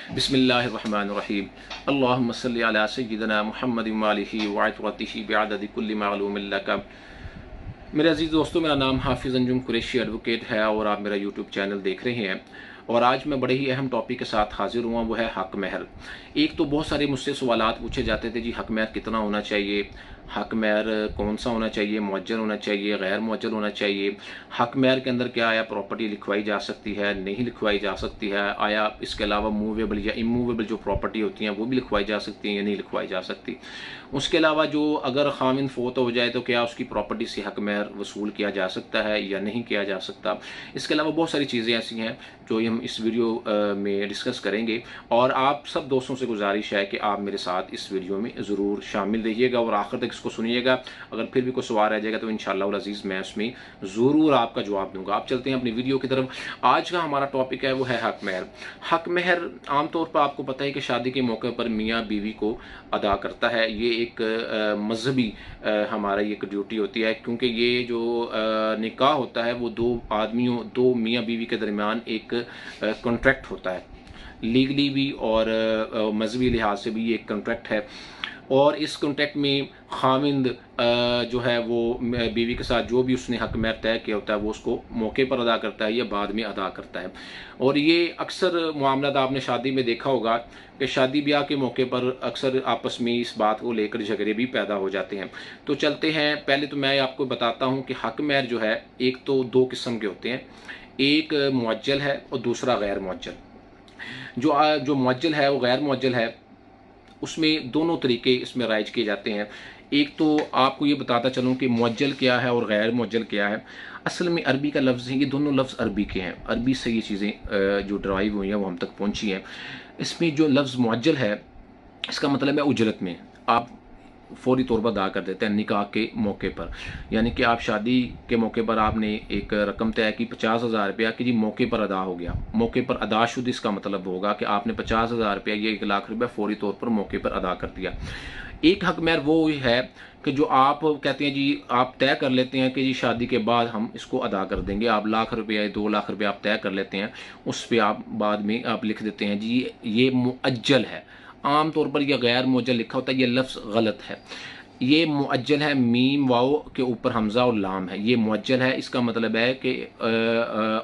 बिस्मिल्लाहिर्रहमानिर्रहीम। अल्लाहुम्मा सल्लि अला सय्यिदिना मुहम्मद व आलिहि व अतरतिहि बिअददि कुल्लि मालूमिन लक। मेरे अजीज़ दोस्तों, मेरा नाम हाफिज़ अंजुम कुरैशी एडवोकेट है और आप मेरा यूट्यूब चैनल देख रहे हैं। और आज मैं बड़े ही अहम टॉपिक के साथ हाजिर हुआ, वो है हक महर। एक तो बहुत सारे मुझसे सवालात पूछे जाते थे, जी हक महर कितना होना चाहिए, हक महर कौन सा होना चाहिए, मुअज्जल होना चाहिए, गैर मुअज्जल होना चाहिए, हक महर के अंदर क्या आया प्रॉपर्टी लिखवाई जा सकती है, नहीं लिखवाई जा सकती है, आया इसके अलावा मूवेबल या इमूवेबल जो प्रॉपर्टी होती हैं वो भी लिखवाई जा सकती हैं या नहीं लिखवाई जा सकती। उसके अलावा जो अगर खामिन फोत हो जाए तो क्या उसकी प्रॉपर्टी से हक महर वसूल किया जा सकता है या नहीं किया जा सकता। इसके अलावा बहुत सारी चीज़ें ऐसी हैं जो हम इस वीडियो में डिस्कस करेंगे। और आप सब दोस्तों से गुजारिश है कि आप मेरे साथ इस वीडियो में ज़रूर शामिल रहिएगा और आखिर तक इसको सुनिएगा। अगर फिर भी कोई सवाल रह जाएगा तो इंशाअल्लाह अज़ीज़ मैं उसमें ज़रूर आपका जवाब दूंगा। आप चलते हैं अपनी वीडियो की तरफ। आज का हमारा टॉपिक है वो है हक महर। हक महर आमतौर पर आपको पता है कि शादी के मौके पर मियाँ बीवी को अदा करता है। ये एक मजहबी हमारा एक ड्यूटी होती है, क्योंकि ये जो निकाह होता है वो दो मियाँ बीवी के दरमियान एक कॉन्ट्रैक्ट होता है, लीगली भी और मजहबी लिहाज से भी ये एक कॉन्ट्रैक्ट है। और इस कॉन्ट्रैक्ट में खामिंद जो है वो बीवी के साथ जो भी उसने हक महर तय किया होता है वो उसको मौके पर अदा करता है या बाद में अदा करता है। और ये अक्सर मामला आपने शादी में देखा होगा कि शादी ब्याह के मौके पर अक्सर आपस में इस बात को लेकर झगड़े भी पैदा हो जाते हैं। तो चलते हैं, पहले तो मैं आपको बताता हूँ कि हक महर जो है एक तो दो किस्म के होते हैं, एक मुअज्जल है और दूसरा गैर मुअज्जल। जो मुअज्जल है वो गैर मुअज्जल है, उसमें दोनों तरीके इसमें राइज किए जाते हैं। एक तो आपको ये बताता चलूँ कि मुअज्जल क्या है और गैर मुअज्जल क्या है। असल में अरबी का लफ्ज़ है, ये दोनों लफ्ज़ अरबी के हैं, अरबी से ये चीज़ें जो ड्राइव हुई हैं वो हम तक पहुँची हैं। इसमें जो लफ्ज़ मुअज्जल है इसका मतलब है उजरत में आप फौरी तौर पर अदा कर देते हैं निकाह के मौके पर। यानी कि आप शादी के मौके पर आपने एक रकम तय की 50,000 रुपया कि जी मौके पर अदा हो गया। मौके पर अदा शुद्ध इसका मतलब होगा कि आपने 50,000 रुपया या 1,00,000 रुपया फौरी तौर पर मौके पर अदा कर दिया। एक हक महर वो है कि जो आप कहते हैं जी आप तय कर लेते हैं कि जी शादी के बाद हम इसको अदा कर देंगे। आप 1,00,000 रुपया या 2,00,000 रुपया आप तय कर लेते हैं, उस पर आप बाद में आप लिख देते हैं जी ये मुअज्जल है। आम तौर पर यह गैर मुअज्जल लिखा होता है, यह लफ्ज़ गलत है। ये मुअज्जल है, मीम वाओ के ऊपर हमजा और लाम है, ये मुअज्जल है। इसका मतलब है कि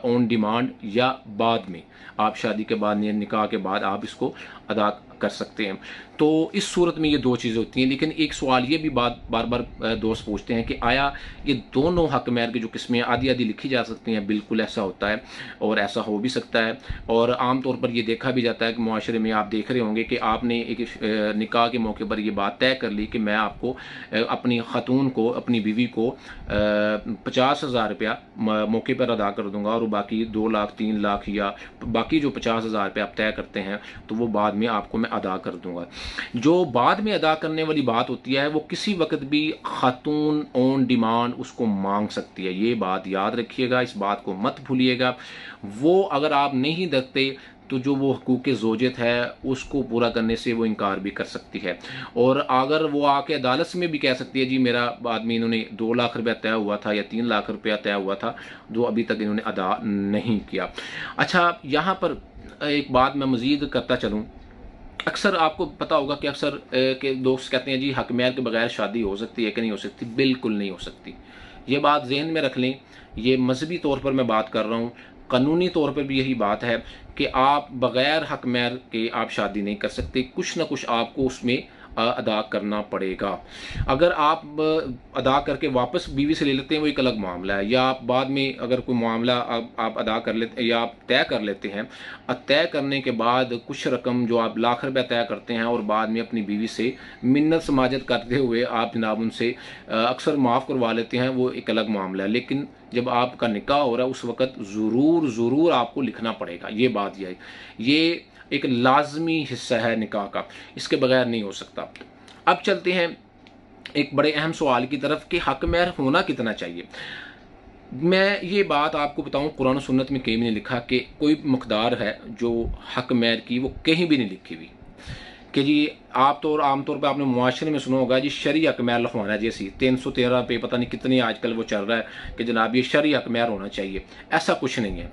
ऑन डिमांड या बाद में आप शादी के बाद निकाह के बाद आप इसको अदा कर सकते हैं। तो इस सूरत में ये दो चीज़ें होती हैं। लेकिन एक सवाल ये भी बार बार दोस्त पूछते हैं कि आया ये दोनों हक महर की जो किस्में आधी आधी लिखी जा सकती हैं। बिल्कुल ऐसा होता है और ऐसा हो भी सकता है। और आम तौर पर ये देखा भी जाता है कि मुआशरे में आप देख रहे होंगे कि आपने एक निकाह के मौके पर ये बात तय कर ली कि मैं आपको अपनी खतून को, अपनी बीवी को 50,000 रुपया मौके पर अदा कर दूंगा और बाकी 2,00,000 3,00,000 या बाकी जो 50,000 रुपया आप तय करते हैं तो वो बाद में आपको मैं अदा कर दूंगा। जो बाद में अदा करने वाली बात होती है वो किसी वक्त भी खातून ऑन डिमांड उसको मांग सकती है। ये बात याद रखिएगा, इस बात को मत भूलिएगा। वो अगर आप नहीं देखते तो जो वो हकूक़ ज़ौजत है उसको पूरा करने से वो इनकार भी कर सकती है। और अगर वो आके अदालत में भी कह सकती है जी मेरा बाद में इन्होंने 2,00,000 रुपया तय हुआ था या 3,00,000 रुपया तय हुआ था जो अभी तक इन्होंने अदा नहीं किया। अच्छा, यहाँ पर एक बात मैं मज़ीद करता चलूँ। अक्सर आपको पता होगा कि अक्सर के दोस्त कहते हैं जी हक महर के बगैर शादी हो सकती है कि नहीं हो सकती। बिल्कुल नहीं हो सकती। ये बात जहन में रख लें। ये मजहबी तौर पर मैं बात कर रहा हूँ, कानूनी तौर पर भी यही बात है कि आप बगैर हक महर के आप शादी नहीं कर सकते। कुछ ना कुछ आपको उसमें अदा करना पड़ेगा। अगर आप अदा करके वापस बीवी से ले लेते हैं वो एक अलग मामला है, या आप बाद में अगर कोई मामला आप अदा कर लेते या आप तय कर लेते हैं, तय करने के बाद कुछ रकम जो आप 1,00,000 रुपया तय करते हैं और बाद में अपनी बीवी से मिन्नत समाजत करते हुए आप जनाब उनसे अक्सर माफ़ करवा लेते हैं, वो एक अलग मामला है। लेकिन जब आपका निकाह हो रहा है उस वक़्त ज़रूर आपको लिखना पड़ेगा। ये बात यह है, ये एक लाजमी हिस्सा है निकाह का, इसके बगैर नहीं हो सकता। अब चलते हैं एक बड़े अहम सवाल की तरफ कि हक महर होना कितना चाहिए। मैं ये बात आपको बताऊं, कुरान और सुन्नत में कहीं भी नहीं लिखा कि कोई मकदार है जो हक महर की वो कहीं भी नहीं लिखी हुई। کہ جی آپ تو عام طور پہ آپ نے معاشرے میں سنا ہوگا جی شرعی حق مہر لکھوانا جیسی 313 پہ پتہ نہیں کتنی آج کل وہ چل رہا ہے کہ جناب یہ شرعی حق مہر ہونا چاہیے. ایسا کچھ نہیں ہے.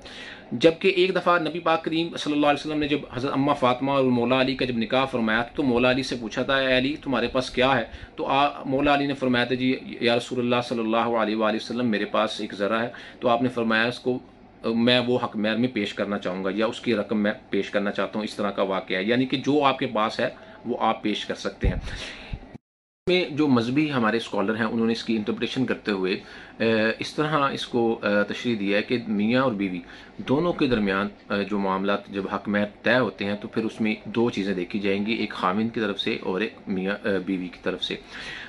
جبکہ ایک دفعہ نبی پاک کریم صلی اللہ علیہ وسلم نے جب حضرت اماں فاطمہ اور مولا علی کا جب نکاح فرمایا تو مولا علی سے پوچھا تھا اے علی تمہارے پاس کیا ہے؟ تو مولا علی نے فرمایا تھا جی یا رسول اللہ صلی اللہ علیہ وآلہ وسلم میرے پاس ایک ذرہ ہے. تو آپ نے فرمایا اس کو میں وہ حق مہر میں پیش کرنا چاہوں گا یا اس کی رقم میں پیش کرنا چاہتا ہوں. اس طرح کا واقعہ ہے، یعنی کہ جو آپ کے پاس ہے وہ آپ پیش کر سکتے ہیں. میں جو مذہبی ہمارے اسکالر ہیں انہوں نے اس کی انٹرپریٹیشن کرتے ہوئے اس طرح اس کو تشریح دیا ہے کہ میاں اور بیوی دونوں کے درمیان جو معاملات جب حق مہر طے ہوتے ہیں تو پھر اس میں دو چیزیں دیکھی جائیں گی، ایک خاوند کی طرف سے اور ایک میاں بیوی کی طرف سے.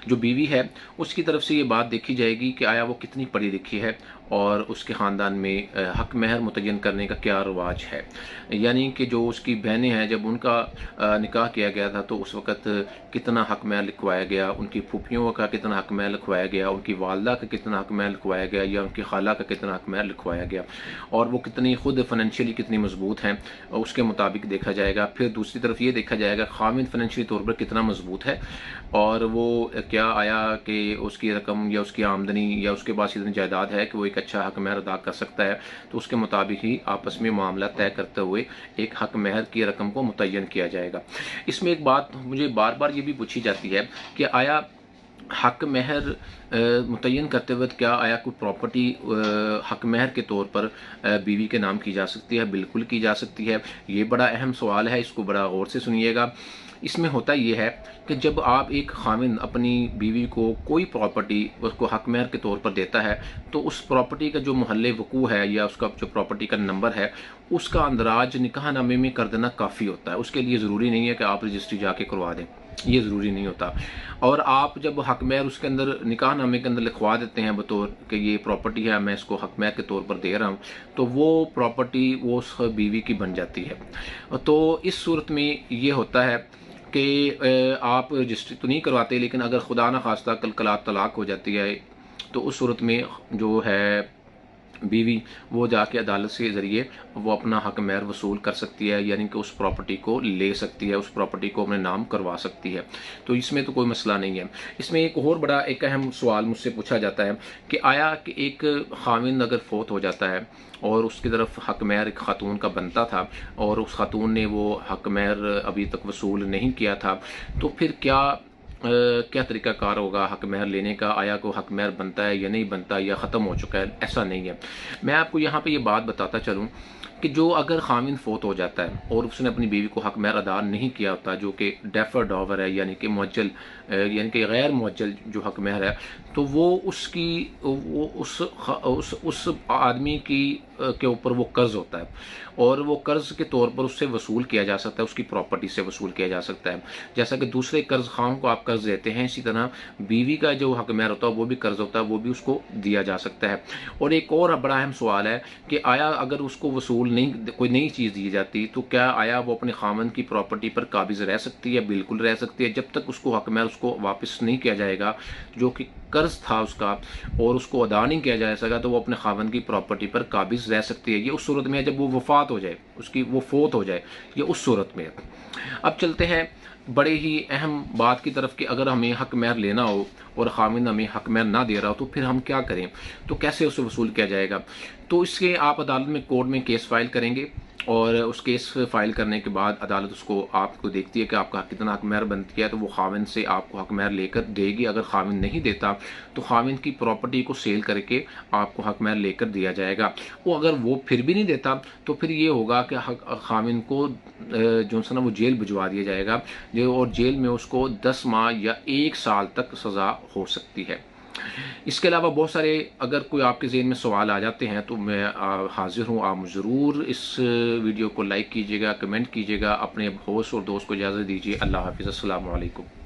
جو بیوی ہے اس کی طرف سے یہ بات دیکھی جائے گی کہ آیا وہ کتنی پڑھی لکھی ہے اور اس کے خاندان میں حق مہر متعین کرنے کا کیا رواج ہے. یعنی کہ جو اس کی بہنیں ہیں جب ان کا نکاح کیا گیا تھا تو اس وقت کتنا حق مہر لکھوایا گیا، ان کی پھوپھیوں کا کتنا حق مہر لکھوایا گیا، ان کی والدہ کا کتنا حق مہر لکھوایا گیا یا ان کی خالہ کا کتنا حق مہر لکھوایا گیا، اور وہ کتنی خود فائنینشلی کتنی مضبوط ہیں اس کے مطابق دیکھا جائے گا. پھر دوسری طرف یہ دیکھا جائے گا خاوند فائنینشلی طور پر کتنا مضبوط ہے اور وہ کیا آیا کہ اس کی رقم یا اس کی آمدنی یا اس کے پاس اتنی جائیداد ہے کہ وہ ایک اچھا حق مہر ادا کر سکتا ہے. تو اس کے مطابق ہی آپس میں معاملہ طے کرتے ہوئے ایک حق مہر کی رقم کو متعین کیا جائے گا. اس میں ایک بات مجھے بار بار یہ بھی پوچھی جاتی ہے کہ آیا حق مہر متعین کرتے وقت کیا آیا کوئی پراپرٹی حق مہر کے طور پر بیوی کے نام کی جا سکتی ہے؟ بالکل کی جا سکتی ہے. یہ بڑا اہم سوال ہے، اس کو بڑا غور سے سنیے گا. اس میں ہوتا یہ ہے کہ جب آپ ایک خاوند اپنی بیوی کو کوئی پراپرٹی اس کو حق مہر کے طور پر دیتا ہے تو اس پراپرٹی کا جو محل وقوع ہے یا اس کا جو پراپرٹی کا نمبر ہے اس کا اندراج نکاح نامے میں کر دینا کافی ہوتا ہے. اس کے لیے ضروری نہیں ہے کہ آپ رجسٹری جا کے کروا دیں، یہ ضروری نہیں ہوتا. اور آپ جب حق مہر اس کے اندر نکاح نامے کے اندر لکھوا دیتے ہیں بطور کہ یہ پراپرٹی ہے میں اس کو حق مہر کے طور پر دے رہا ہوں تو وہ پراپرٹی وہ اس بیوی کی بن جاتی ہے. تو اس صورت میں یہ ہوتا ہے کہ آپ رجسٹری تو نہیں کرواتے، لیکن اگر خدا نہ خواستہ کل طلاق ہو جاتی ہے تو اس صورت میں جو ہے بیوی وہ جا کے عدالت کے ذریعے وہ اپنا حق مہر وصول کر سکتی ہے، یعنی کہ اس پراپرٹی کو لے سکتی ہے، اس پراپرٹی کو اپنے نام کروا سکتی ہے. تو اس میں تو کوئی مسئلہ نہیں ہے. اس میں ایک اور بڑا ایک اہم سوال مجھ سے پوچھا جاتا ہے کہ آیا کہ ایک خاوند اگر فوت ہو جاتا ہے اور اس کی طرف حق مہر ایک خاتون کا بنتا تھا اور اس خاتون نے وہ حق مہر ابھی تک وصول نہیں کیا تھا تو پھر کیا طریقہ کار ہوگا حق مہر لینے کا؟ آیا کو حق مہر بنتا ہے یا نہیں بنتا یا ختم ہو چکا ہے؟ ایسا نہیں ہے. میں آپ کو یہاں پہ یہ بات بتاتا چلوں کہ جو اگر خاوند فوت ہو جاتا ہے اور اس نے اپنی بیوی کو حق مہر ادا نہیں کیا ہوتا جو کہ ڈیفر ڈاور ہے یعنی کہ معجل یعنی کہ غیر معجل جو حق مہر ہے تو وہ اس آدمی کے اوپر وہ قرض ہوتا ہے اور وہ قرض کے طور پر اس سے وصول کیا جا سکتا ہے، اس کی پراپرٹی سے وصول کیا جا سکتا ہے. جیسا کہ دوسرے قرض خواہوں کو آپ قرض دیتے ہیں اسی طرح بیوی کا جو حق مہر ہوتا ہے وہ بھی قرض ہوتا ہے، وہ بھی اس کو دیا جا سکتا ہے. اور ایک اور بڑا اہم سوال ہے کہ آیا اگر اس کو وصول نہیں کوئی نئی چیز دی جاتی تو کیا آیا وہ اپنے خاوند کی پراپرٹی پر قابض رہ سکتی ہے؟ بالکل رہ سکتی ہے. جب تک اس کو حق مہر اس کو واپس نہیں کیا جائے گا جو کہ قرض تھا اس کا اور اس کو ادا نہیں کیا جا سکا تو وہ اپنے خاوند کی پراپرٹی پر قابض رہ سکتی ہے. یہ اس صورت میں ہے جب وہ وفات ہو جائے، اس کی وہ فوت ہو جائے، یہ اس صورت میں ہے. اب چلتے ہیں بڑے ہی اہم بات کی طرف کہ اگر ہمیں حق مہر لینا ہو اور خاوند ہمیں حق مہر نہ دے رہا ہو تو پھر ہم کیا کریں، تو کیسے اسے وصول کیا جائے گا؟ تو اس کے آپ عدالت میں کورٹ میں کیس فائل کریں گے اور اس کیس فائل کرنے کے بعد عدالت اس کو آپ کو دیکھتی ہے کہ آپ کا کتنا حق مہر بنتی ہے تو وہ خاوند سے آپ کو حق مہر لے کر دے گی. اگر خاوند نہیں دیتا تو خاوند کی پراپرٹی کو سیل کر کے آپ کو حق مہر لے کر دیا جائے گا. وہ اگر وہ پھر بھی نہیں دیتا تو پھر یہ ہوگا کہ خاوند کو جو سنا وہ جیل بھجوا دیا جائے گا اور جیل میں اس کو 10 ماہ یا 1 سال تک سزا ہو سکتی ہے. اس کے علاوہ بہت سارے اگر کوئی آپ کے ذہن میں سوال آ جاتے ہیں تو میں حاضر ہوں. آپ ضرور اس ویڈیو کو لائک کیجیے گا، کمنٹ کیجیے گا، اپنے ہوسٹ اور دوست کو اجازت دیجیے. اللہ حافظ. السلام علیکم.